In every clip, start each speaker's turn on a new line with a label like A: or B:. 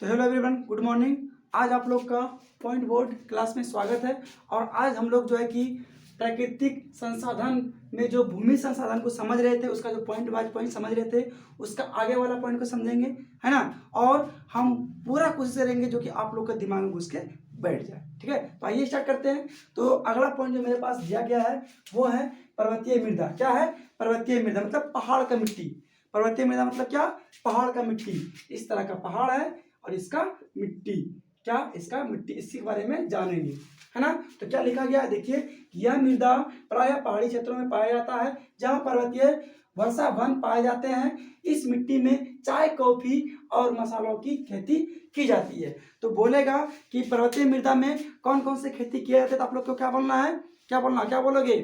A: तो hello everyone, good morning. आज आप लोग का पॉइंट बोर्ड क्लास में स्वागत है। और आज हम लोग जो है कि प्राकृतिक संसाधन में जो भूमि संसाधन को समझ रहे थे, उसका जो पॉइंट वाइज पॉइंट समझ रहे थे, उसका आगे वाला पॉइंट को समझेंगे, है ना। और हम पूरा कोशिश करेंगे जो कि आप लोग के दिमाग में घुस के बैठ जाए। ठीक है, तो आइए स्टार्ट करते हैं। तो अगला पॉइंट जो मेरे पास दिया गया है वो है पर्वतीय मृदा। क्या है? पर्वतीय मृदा मतलब पहाड़ का मिट्टी। पर्वतीय मृदा मतलब क्या? पहाड़ का मिट्टी। इस तरह का पहाड़ है और इसका मिट्टी, क्या इसका मिट्टी, इसके बारे में जानेंगे, है ना। तो क्या लिखा गया है देखिए, यह मृदा प्रायः पहाड़ी क्षेत्रों में पाया जाता है जहां पर्वतीय वर्षा वन पाए जाते हैं। इस मिट्टी में चाय, कॉफी और मसालों की खेती की जाती है। तो बोलेगा कि पर्वतीय मृदा में कौन कौन से खेती किए जाते हैं। तो आप लोग को क्या बोलना है? क्या बोलोगे?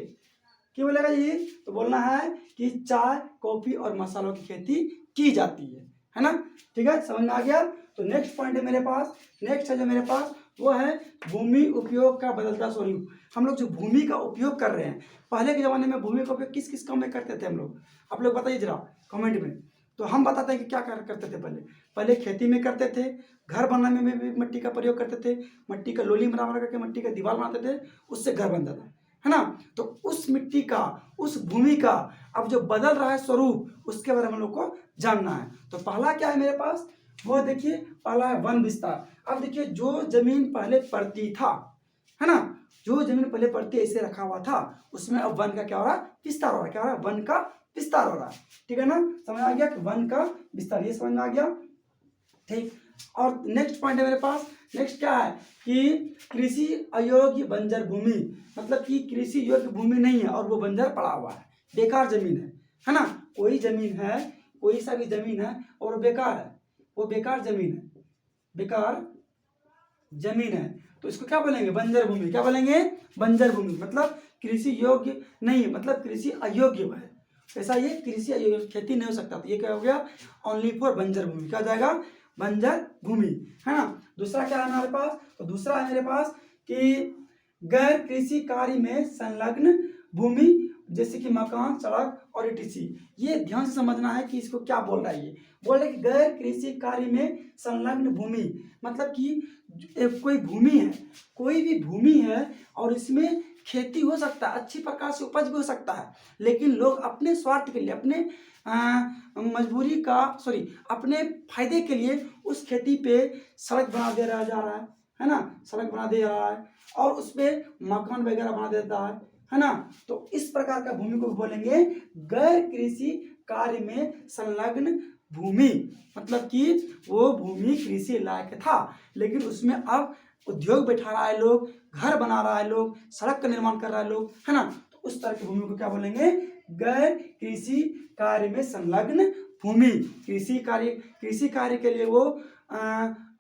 A: क्या बोलेगा ये? तो बोलना है कि चाय, कॉफी और मसालों की खेती की जाती है ना। ठीक है, समझ में आ गया। तो नेक्स्ट पॉइंट है मेरे पास, नेक्स्ट है जो मेरे पास वो है भूमि उपयोग का बदलता स्वरूप। हम लोग जो भूमि का उपयोग कर रहे हैं, पहले के जमाने में भूमि का उपयोग किस किस काम में करते थे हम लोग, आप लोग बताइए जरा कमेंट में। तो हम बताते हैं कि क्या करते थे। पहले खेती में करते थे, घर बनाने में भी मिट्टी का प्रयोग करते थे। मिट्टी का लोली बना करके मिट्टी का दीवार बनाते थे, उससे घर बनता था, है ना। तो उस मिट्टी का, उस भूमि का अब जो बदल रहा है स्वरूप, उसके बारे में हम लोग को जानना है। तो पहला क्या है मेरे पास, वो देखिए, पहला है वन विस्तार। अब देखिए, जो जमीन पहले पड़ती था, है ना, जो जमीन पहले पड़ती ऐसे रखा हुआ था, उसमें अब वन का क्या हो रहा है? विस्तार हो रहा है। क्या हो रहा है? वन का विस्तार हो रहा है। ठीक है ना, समझ आ गया कि वन का विस्तार, ये समझ में आ गया। ठीक, और नेक्स्ट पॉइंट है मेरे पास, नेक्स्ट क्या है कि कृषि अयोग्य बंजर भूमि, मतलब कि कृषि योग्य भूमि नहीं है और वो बंजर पड़ा हुआ है, बेकार जमीन है ना। कोई जमीन है, कोई सा भी जमीन है और वो बेकार है, वो बेकार जमीन है, बेकार जमीन है, तो इसको क्या बोलेंगे? बंजर भूमि। क्या बोलेंगे? बंजर भूमि। मतलब कृषि योग्य नहीं, मतलब कृषि अयोग्य है। ऐसा ये कृषि अयोग्य, खेती नहीं हो सकता। तो ये क्या हो गया? ओनली फॉर बंजर भूमि। क्या हो जाएगा? बंजर भूमि, है ना। दूसरा क्या है हमारे पास? तो दूसरा है मेरे पास कि गैर कृषि कार्य में संलग्न भूमि, जैसे कि मकान, सड़क और ईटीसी। ये ध्यान से समझना है कि इसको क्या बोल रहा है। ये बोल रहा है कि गैर कृषि कार्य में संलग्न भूमि, मतलब कि कोई भूमि है, कोई भी भूमि है और इसमें खेती हो सकता है, अच्छी प्रकार से उपज भी हो सकता है, लेकिन लोग अपने स्वार्थ के लिए, अपने मजबूरी का सॉरी अपने फायदे के लिए उस खेती पे सड़क बना दे रहा जा रहा है ना, सड़क बना दे रहा है और उस पर मकान वगैरह बना देता है ना। तो इस प्रकार का भूमि को बोलेंगे गैर कृषि कार्य में संलग्न भूमि। मतलब कि वो भूमि कृषि लायक था, लेकिन उसमें अब उद्योग बैठा रहा है लोग, घर बना रहा है लोग, सड़क का निर्माण कर रहा है लोग, है ना। तो उस तरह की भूमि को क्या बोलेंगे? गैर कृषि कार्य में संलग्न भूमि। कृषि कार्य के लिए वो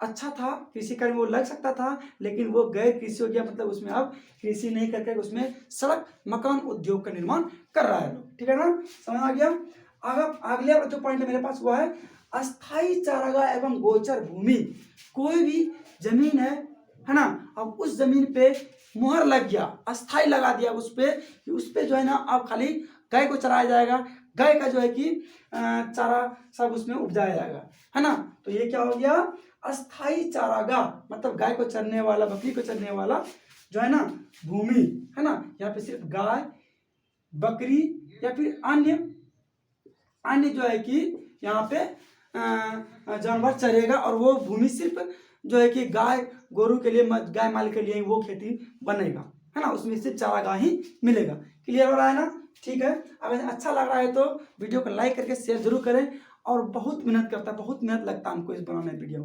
A: अच्छा था, कृषि कार्य में वो लग सकता था, लेकिन वो गैर कृषि हो गया, मतलब उसमें अब कृषि नहीं करके उसमें सड़क, मकान, उद्योग का निर्माण कर रहा है लोग। ठीक है ना, समझ आ गया। अगले जो पॉइंट है मेरे पास वो है अस्थाई चारागाह एवं गोचर भूमि। कोई भी जमीन है ना, अब उस जमीन पे मुहर लग गया, अस्थाई लगा दिया उस पे कि उस पे जो है ना अब खाली गाय को चराया जाएगा, गाय का जो है कि चारा सब उसमें उपजाया जाएगा, है ना। तो ये क्या हो गया? अस्थाई चारागाह, मतलब गाय को चरने वाला, बकरी को चरने वाला जो है ना भूमि, है ना। यहाँ पे सिर्फ गाय, बकरी या फिर अन्य जो है कि यहाँ पे जानवर चरेगा, और वो भूमि सिर्फ जो है कि गाय गोरू के लिए, गाय माल के लिए ही वो खेती बनेगा, है ना। उसमें सिर्फ चारागाह ही मिलेगा। क्लियर हो रहा है ना? ठीक है, अगर अच्छा लग रहा है तो वीडियो को लाइक करके शेयर जरूर करें। और बहुत मेहनत करता है, बहुत मेहनत लगता है हमको इस बनाने वीडियो,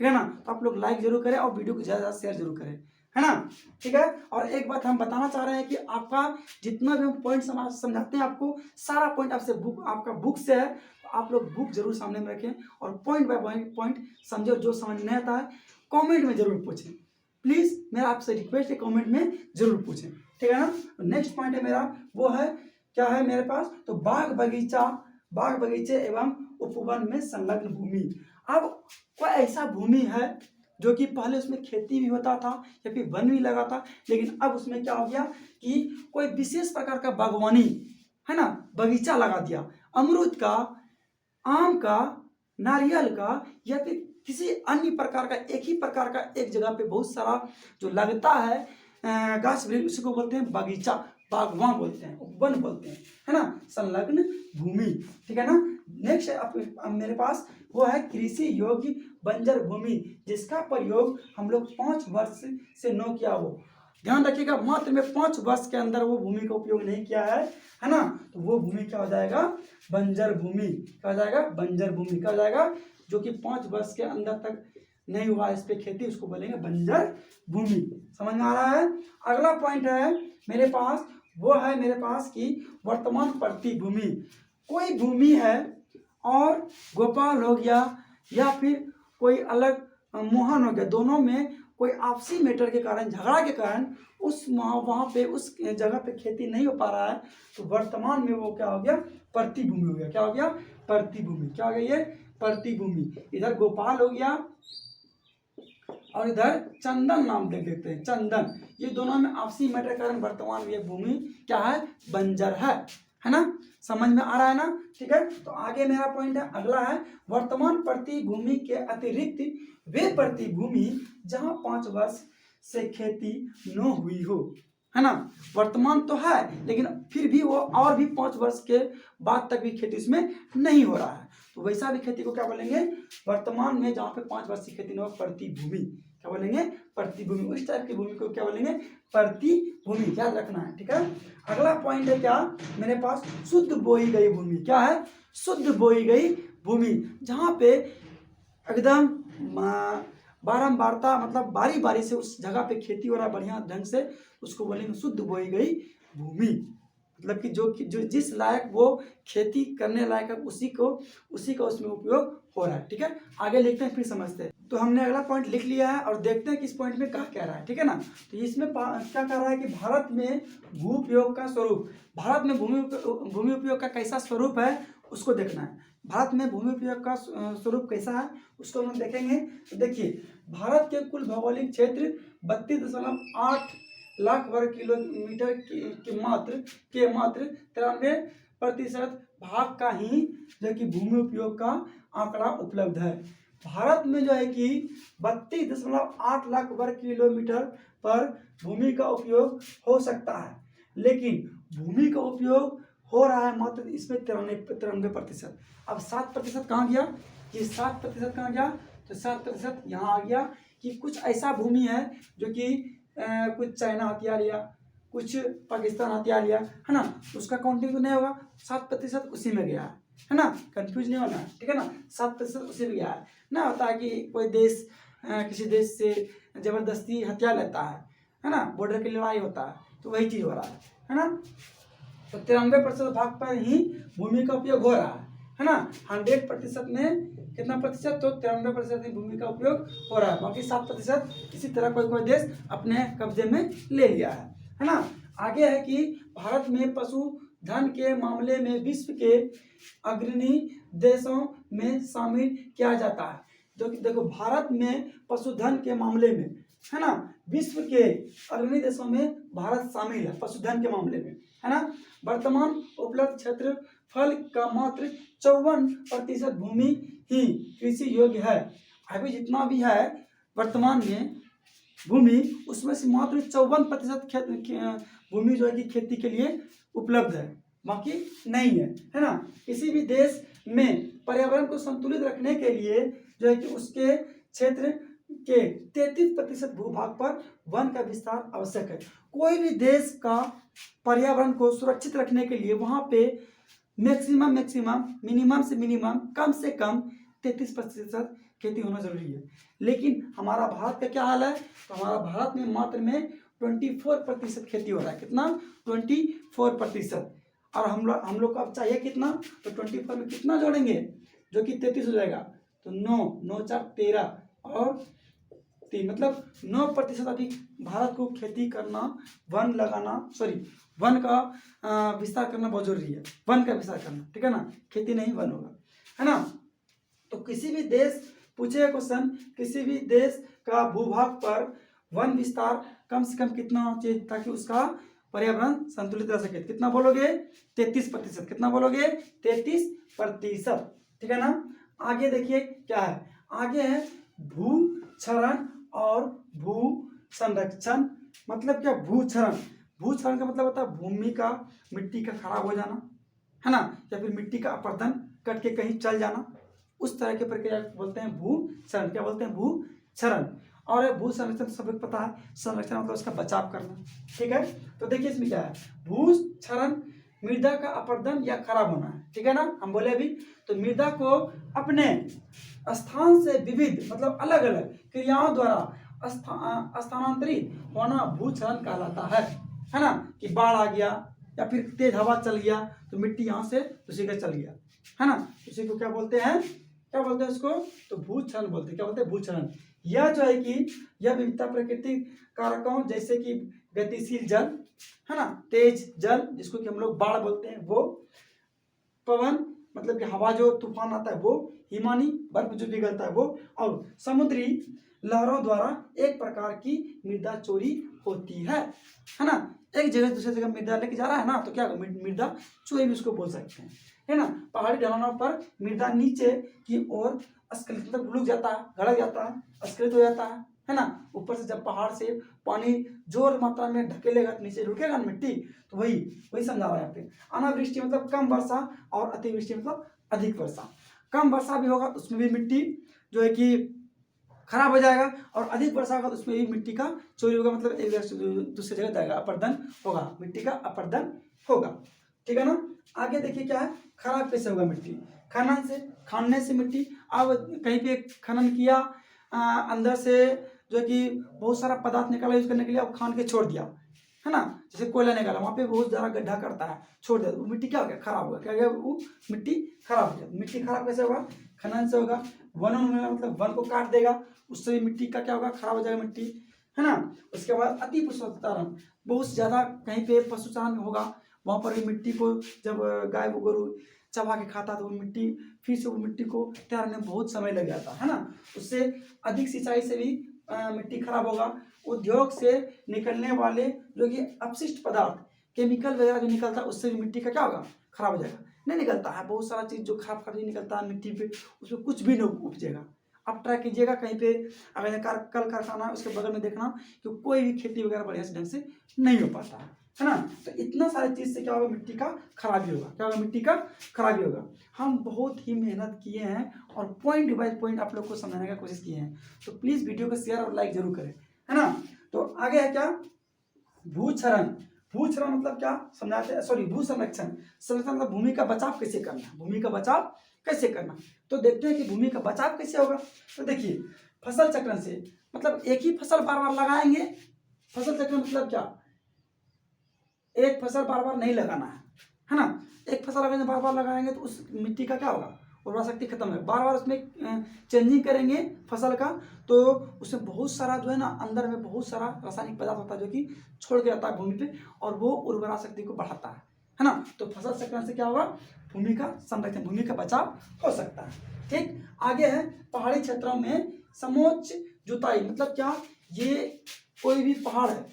A: ठीक है ना। तो आप लोग लाइक जरूर करें और वीडियो को ज़्यादा शेयर जरूर करें, है ना। ठीक है, और एक बात हम बताना चाह रहे हैं कि आपका जितना भी हम पॉइंट समझाते हैं, आपको सारा पॉइंट आपसे आपका बुक से है। तो आप लोग बुक जरूर सामने में रखें और पॉइंट बाय पॉइंट समझो। जो समझ नहीं आता है कमेंट में जरूर पूछें, प्लीज़ मेरा आपसे रिक्वेस्ट है, कमेंट में जरूर पूछें, ठीक है ना। तो नेक्स्ट पॉइंट है मेरा वो है, क्या है मेरे पास? तो बाग बगीचे एवं उपवन में संलग्न भूमि। अब कोई ऐसा भूमि है जो कि पहले उसमें खेती भी होता था या फिर वन भी लगा था, लेकिन अब उसमें क्या हो गया कि कोई विशेष प्रकार का बागवानी, है ना, बगीचा लगा दिया, अमरूद का, आम का, नारियल का या फिर किसी अन्य प्रकार का, एक ही प्रकार का एक जगह पे बहुत सारा जो लगता है गाछ वृक्ष, उसी को बोलते हैं बगीचा, बागवान बोलते हैं, उपवन बोलते हैं, है ना, संलग्न भूमि। ठीक है ना। नेक्स्ट अब मेरे पास वो है कृषि योग्य बंजर भूमि, जिसका प्रयोग हम लोग 5 वर्ष से न किया हो। ध्यान रखिएगा, मात्र में 5 वर्ष के अंदर वो भूमि का उपयोग नहीं किया है ना, तो वो भूमि क्या हो जाएगा, बंजर भूमि। क्या हो जाएगा, बंजर भूमि। क्या हो जाएगा, जो कि 5 वर्ष के अंदर तक नहीं हुआ इस पे खेती, उसको बोलेंगे बंजर भूमि। समझ में आ रहा है। अगला पॉइंट है मेरे पास, वो है मेरे पास की वर्तमान प्रति भूमि। कोई भूमि है और गोपाल हो गया या फिर कोई अलग मोहन हो गया, दोनों में कोई आपसी मैटर के कारण, झगड़ा के कारण उस वहाँ पे उस जगह पे खेती नहीं हो पा रहा है, तो वर्तमान में वो क्या हो गया, प्रतिभूमि हो गया। क्या हो गया, प्रतिभूमि। क्या हो गया, ये प्रतिभूमि। इधर गोपाल हो गया और इधर चंदन नाम देख लेते हैं, चंदन। ये दोनों में आपसी मैटर के कारण वर्तमान में ये भूमि क्या है, बंजर है ना। समझ में आ रहा है ना। ठीक है, तो आगे मेरा पॉइंट है, अगला है वर्तमान प्रतिभूमि के अतिरिक्त वे प्रतिभूमि जहां 5 वर्ष से खेती न हुई हो, है ना। वर्तमान तो है लेकिन फिर भी वो और भी 5 वर्ष के बाद तक भी खेती उसमें नहीं हो रहा है, तो वैसा भी खेती को क्या बोलेंगे, वर्तमान में जहाँ पे 5 वर्ष की खेती न हो, प्रतिभूमि। क्या बोलेंगे, प्रतिभूमि। उस टाइप की भूमि को क्या बोलेंगे, प्रतिभूमि। याद रखना है। ठीक है, अगला पॉइंट है क्या मेरे पास, शुद्ध बोई गई भूमि। क्या है, शुद्ध बोई गई भूमि, जहाँ पे एकदम बारंबारता, मतलब बारी बारी से उस जगह पे खेती हो रहा है बढ़िया ढंग से, उसको बोलेंगे शुद्ध बोई गई भूमि। मतलब कि जो जिस लायक वो खेती करने लायक है, उसी का उसमें उपयोग हो रहा है। ठीक है, आगे लिखते हैं फिर समझते हैं। तो हमने अगला पॉइंट लिख लिया है और देखते हैं कि इस पॉइंट में क्या रहा है। ठीक है ना। तो इसमें क्या कह रहा है कि भारत में भू उपयोग का स्वरूप, भारत में भूमि उपयोग का कैसा स्वरूप है उसको देखना है। भारत में भूमि उपयोग का स्वरूप कैसा है उसको हम देखेंगे। तो देखिए, भारत के कुल भौगोलिक क्षेत्र 32.8 लाख वर्ग किलोमीटर के मात्र 93% भाग का ही जो कि भूमि उपयोग का आंकड़ा उपलब्ध है। भारत में जो है कि 32.8 लाख वर्ग किलोमीटर पर भूमि का उपयोग हो सकता है, लेकिन भूमि का उपयोग हो रहा है मात्र इसमें 93%। अब 7% कहाँ गया, ये 7% कहाँ गया, तो 7% यहाँ आ गया कि कुछ ऐसा भूमि है जो कि कुछ चाइना हथिया लिया, कुछ पाकिस्तान हथिया लिया, है ना, उसका काउंटिंग तो नहीं होगा, 7% उसी में गया है ना। कंफ्यूज नहीं होना, ठीक है ना। 7% उसी में गया है ना। होता है कि कोई देश किसी देश से जबरदस्ती हथियार लेता है ना, बॉर्डर की लड़ाई होता है, तो वही चीज़ हो रहा है ना। तो 93% भाग पर ही भूमि का उपयोग हो रहा है ना। 100% में कितना प्रतिशत, तो 93% ही भूमि का उपयोग हो रहा है, बाकी 7% इसी तरह कोई देश अपने कब्जे में ले लिया है ना। आगे है कि भारत में पशुधन के मामले में विश्व के अग्रणी देशों में शामिल किया जाता है। जो कि देखो, भारत में पशुधन के मामले में, है ना, विश्व के अग्रणी देशों में भारत शामिल है पशुधन के मामले में, है ना। वर्तमान उपलब्ध क्षेत्रफल का मात्र 54% भूमि ही कृषि योग्य है। अभी जितना भी है वर्तमान में भूमि, उसमें से मात्र 54% भूमि जो है कि खेती के लिए उपलब्ध है, बाकी नहीं है ना। किसी भी देश में पर्यावरण को संतुलित रखने के लिए जो है कि उसके क्षेत्र के 33% भूभाग पर वन का विस्तार आवश्यक है। कोई भी देश का पर्यावरण को सुरक्षित रखने के लिए वहां पे मैक्सिमम मिनिमम से मिनिमम कम से कम 33% खेती होना जरूरी है। लेकिन हमारा भारत का क्या हाल है, तो हमारा भारत में मात्र में 24% खेती हो रहा है। कितना, 24%। और हम लोग को अब चाहिए कितना, तो 24 में कितना जोड़ेंगे, जो कि 33 हो जाएगा, तो 9 4 13 और 3, मतलब 9% अभी भारत को खेती करना, वन का विस्तार करना बहुत जरूरी है। वन का विस्तार करना, ठीक है ना, खेती नहीं वन होगा, है ना। तो किसी भी देश, पूछेगा क्वेश्चन, किसी भी देश का भूभाग पर वन विस्तार कम से कम कितना होना चाहिए ताकि उसका पर्यावरण संतुलित रह सके। कितना बोलोगे, 33%। कितना बोलोगे, 33%, ठीक है ना। आगे देखिए क्या है, आगे है भू क्षरण और भू संरक्षण। मतलब क्या, भू क्षरण, भू क्षरण का मतलब होता है भूमि का, मिट्टी का खराब हो जाना, है ना, या फिर मिट्टी का अपरदन कट के कहीं चल जाना, उस तरह की प्रक्रिया को बोलते हैं भू क्षरण। क्या बोलते हैं, भू क्षरण। और भू संरक्षण तो सबको पता है, संरक्षण मतलब उसका बचाव करना, ठीक है। तो देखिए इसमें क्या है, भू क्षरण मृदा का अपरदन या खराब होना है, ठीक है ना, हम बोले अभी। तो मृदा को अपने स्थान से विविध मतलब अलग अलग क्रियाओं द्वारा स्थानांतरित होना भू क्षरण कहलाता है ना। कि बाढ़ आ गया या फिर तेज हवा चल गया तो मिट्टी यहाँ से दूसरी जगह चल गया, है ना, उसी को क्या बोलते हैं, क्या बोलते हैं उसको, तो भू क्षरण बोलते हैं। क्या बोलते हैं, भू क्षरण। यह जो है कि यह विविधता प्राकृतिक कारकों जैसे कि गतिशील जल, है ना, तेज जल जिसको कि हम लोग बाढ़ बोलते हैं वो, पवन मतलब कि हवा जो तूफान आता है वो, हिमानी बर्फ जो पिघलता है वो, और समुद्री लहरों द्वारा एक प्रकार की मृदा चोरी होती है ना। एक जगह दूसरी जगह मृदा लेके जा रहा है ना, तो क्या मृदा चोरी भी उसको बोल सकते हैं, है ना। पहाड़ी ढलानों पर मृदा नीचे की ओर अस्खलित मतलब रुक जाता है, गड़क जाता है, अस्खलित हो जाता है ना। ऊपर से जब पहाड़ से पानी जोर मात्रा में ढकेलेगा नीचे रुकेगा ना मिट्टी, तो वही वही समझा रहा है यहाँ पे। अनावृष्टि मतलब कम वर्षा और अतिवृष्टि मतलब अधिक वर्षा। कम वर्षा भी होगा तो उसमें भी मिट्टी जो है कि खराब हो जाएगा, और अधिक वर्षा होगा तो उसमें भी मिट्टी का चोरी होगा, मतलब एक जगह से दूसरी जगह जाएगा, अपरदन होगा, मिट्टी का अपरदन होगा, ठीक है ना। आगे देखिए क्या है, खराब कैसे होगा मिट्टी, खनन से, खानने से मिट्टी। अब कहीं पे खनन किया, अंदर से जो है कि बहुत सारा पदार्थ निकाला यूज करने के लिए, अब खान के छोड़ दिया, है ना, जैसे कोयला निकाला वहाँ पे बहुत ज़्यादा गड्ढा करता है, छोड़ दिया, वो मिट्टी क्या हो गया, खराब हो गया। क्या हो गया, वो मिट्टी खराब हो गया। मिट्टी खराब कैसे होगा, खनन से होगा। वन में मतलब वन को काट देगा, उससे भी मिट्टी का क्या होगा, खराब हो जाएगा मिट्टी, है ना। उसके बाद अति पशुचारण, बहुत ज़्यादा कहीं पे पशुचारण होगा, वहाँ पर भी मिट्टी को जब गाय गोरू चबा के खाता तो वो मिट्टी फिर से वो मिट्टी को तैयार होने में बहुत समय लग जाता है ना। उससे अधिक सिंचाई से भी मिट्टी खराब होगा। उद्योग से निकलने वाले जो कि अपशिष्ट पदार्थ, केमिकल वगैरह जो निकलता है उससे भी मिट्टी का क्या होगा, खराब हो जाएगा। नहीं निकलता है, बहुत सारा चीज़ जो खराब खराब निकलता है मिट्टी पे, उसमें कुछ भी नहीं उपजेगा। आप ट्राई कीजिएगा कहीं पे अगर कल कारखाना है उसके बगल में देखना कि कोई भी खेती वगैरह बढ़िया से ढंग से नहीं हो पाता है ना। तो इतना सारे चीज़ से क्या होगा, मिट्टी का खराबी होगा। क्या होगा, मिट्टी का खराबी होगा। हम बहुत ही मेहनत किए हैं और पॉइंट बाय पॉइंट आप लोग को समझाने का कोशिश किए हैं, तो प्लीज़ वीडियो को शेयर और लाइक जरूर करें, है ना। तो आगे है क्या, भू क्षरण। भू क्षरण मतलब क्या समझाते हैं, सॉरी भू संरक्षण। संरक्षण मतलब भूमि का बचाव कैसे करना, भूमि का बचाव कैसे करना। तो देखते हैं कि भूमि का बचाव कैसे होगा। तो देखिए फसल चक्रण से, मतलब एक ही फसल बार बार लगाएंगे। फसल चक्रण मतलब क्या, एक फसल बार बार नहीं लगाना है ना। एक फसल अगर बार बार लगाएंगे तो उस मिट्टी का क्या होगा, उर्वरा शक्ति खत्म है। बार बार उसमें चेंजिंग करेंगे फसल का, तो उसमें बहुत सारा जो है ना, अंदर में बहुत सारा रासायनिक पदार्थ होता है जो कि छोड़ के आता है भूमि पे, और वो उर्वरा शक्ति को बढ़ाता है ना। तो फसल चक्रण से क्या होगा, भूमि का संरक्षण, भूमि का बचाव हो सकता है। ठीक, आगे है पहाड़ी क्षेत्रों में समोच्च जुताई। मतलब क्या, ये कोई भी पहाड़ है,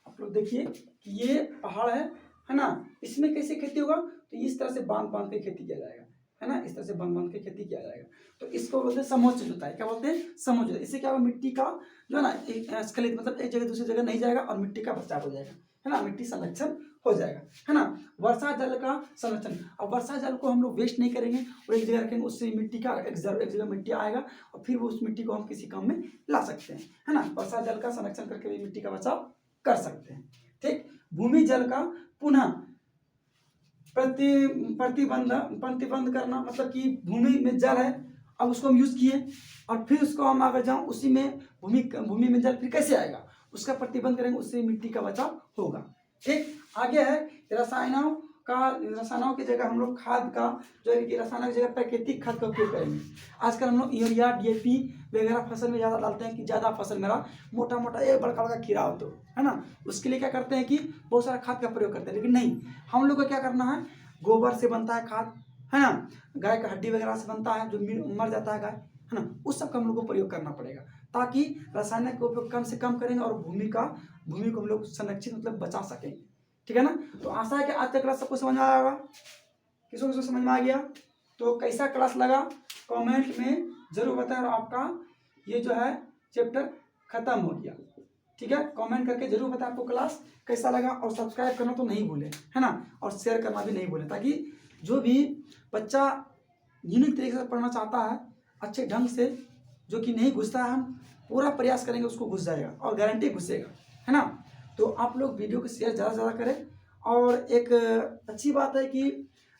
A: आप लोग देखिए कि ये पहाड़ है ना, इसमें कैसे खेती होगा, तो इस तरह से बांध बांध के खेती किया जाएगा, है ना, इस तरह से बांध बांध के खेती किया जाएगा। तो इसको बोलते हैं समोच्च जुताई। क्या बोलते हैं, समोच्च जुताई। इससे क्या होगा, मिट्टी का जो है ना स्खलित मतलब एक जगह दूसरी जगह नहीं जाएगा और मिट्टी का बचाव हो जाएगा, है ना, मिट्टी संरक्षण हो जाएगा, है ना। वर्षा जल का संरक्षण, और वर्षा जल को हम लोग वेस्ट नहीं करेंगे और एक जगह रखेंगे, उससे मिट्टी का एक जगह मिट्टी आएगा और फिर उस मिट्टी को हम किसी काम में ला सकते हैं, है ना। वर्षा जल का संरक्षण करके भी मिट्टी का बचाव कर सकते हैं। ठीक, भूमि जल का पुनः प्रतिबंध करना, मतलब कि भूमि में जल है, अब उसको हम यूज किए और फिर उसको हम अगर जाऊं उसी में भूमि में जल फिर कैसे आएगा, उसका प्रतिबंध करेंगे, उससे मिट्टी का बचाव होगा। ठीक, आगे है रसायनों की जगह हम लोग खाद का जो है कि रसायनों की जगह प्राकृतिक खाद का उपयोग करेंगे। आजकल हम लोग यूरिया डीएपी वगैरह फसल में ज़्यादा डालते हैं कि ज़्यादा फसल मेरा मोटा मोटा एक बड़का बड़का खीरा हो, तो है ना, उसके लिए क्या करते हैं कि बहुत सारा खाद का प्रयोग करते हैं। लेकिन नहीं, हम लोग को क्या करना है, गोबर से बनता है खाद, है ना, गाय का हड्डी वगैरह से बनता है जो मर जाता है गाय, है ना, उस सब का हम लोग को प्रयोग करना पड़ेगा, ताकि रासायनिक का उपयोग कम से कम करेंगे और भूमि को हम लोग संरक्षित मतलब बचा सकेंगे। ठीक है ना। तो आशा है कि आज तक सबको समझ में आया होगा। किसको किसको समझ में आ गया? तो कैसा क्लास लगा कमेंट में ज़रूर बताएं। और आपका ये जो है चैप्टर ख़त्म हो गया, ठीक है? कमेंट करके जरूर बताएं आपको क्लास कैसा लगा। और सब्सक्राइब करना तो नहीं भूलें, है ना? और शेयर करना भी नहीं भूलें, ताकि जो भी बच्चा यूनिक तरीके से पढ़ना चाहता है अच्छे ढंग से, जो कि नहीं घुसता है, हम पूरा प्रयास करेंगे उसको घुस जाएगा और गारंटी घुसेगा, है ना? तो आप लोग वीडियो को शेयर ज़्यादा से ज़्यादा करें। और एक अच्छी बात है कि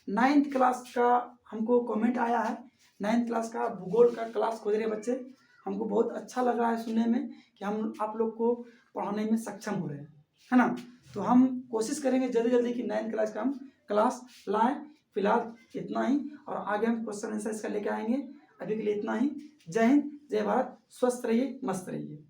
A: 9th क्लास का हमको कमेंट आया है, 9th क्लास का भूगोल का क्लास खोज रहे बच्चे। हमको बहुत अच्छा लग रहा है सुनने में कि हम आप लोग को पढ़ाने में सक्षम हो रहे हैं, है ना? तो हम कोशिश करेंगे जल्दी जल्दी कि 9th क्लास का हम क्लास लाएं। फिलहाल इतना ही, और आगे हम क्वेश्चन आंसर इसका लेके आएंगे। अभी के लिए इतना ही। जय हिंद, जय भारत, स्वस्थ रहिए, मस्त रहिए।